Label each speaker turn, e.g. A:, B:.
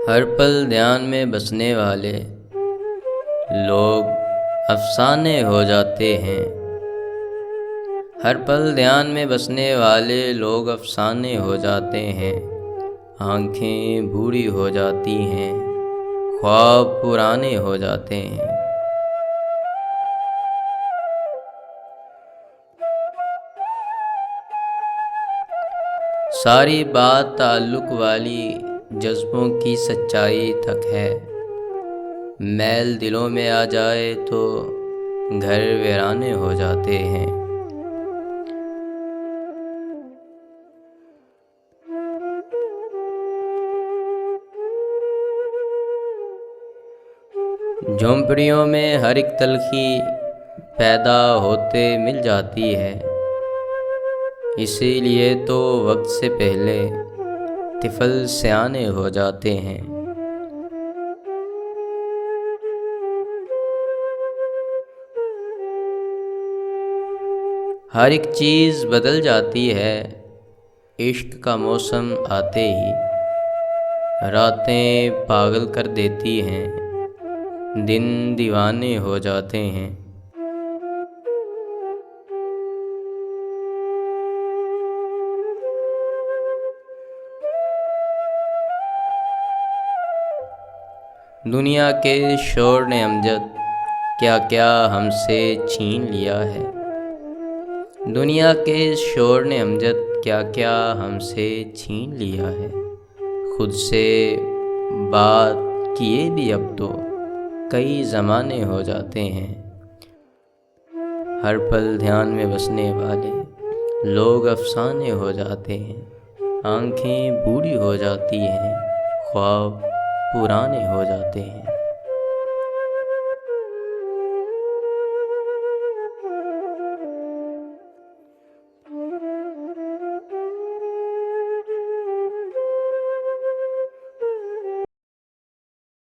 A: हर पल ध्यान में बसने वाले लोग अफसाने हो जाते हैं। हर पल ध्यान में बसने वाले लोग अफसाने हो जाते हैं। आँखें बूढ़ी हो जाती हैं, ख्वाब पुराने हो जाते हैं। सारी बात ताल्लुक़ वाली जज्बों की सच्चाई तक है। मैल दिलों में आ जाए तो घर वीराने हो जाते हैं। झोंपड़ियों में हर एक तलखी पैदा होते मिल जाती है। इसीलिए तो वक्त से पहले तिफल सयाने हो जाते हैं। हर एक चीज़ बदल जाती है इश्क का मौसम आते ही। रातें पागल कर देती हैं, दिन दीवाने हो जाते हैं। दुनिया के शोर ने अमजद क्या क्या हमसे छीन लिया है। दुनिया के शोर ने अमजद क्या क्या हमसे छीन लिया है। खुद से बात किए भी अब तो कई ज़माने हो जाते हैं। हर पल ध्यान में बसने वाले लोग अफसाने हो जाते हैं। आँखें बूढ़ी हो जाती हैं, ख्वाब पुराने हो जाते हैं।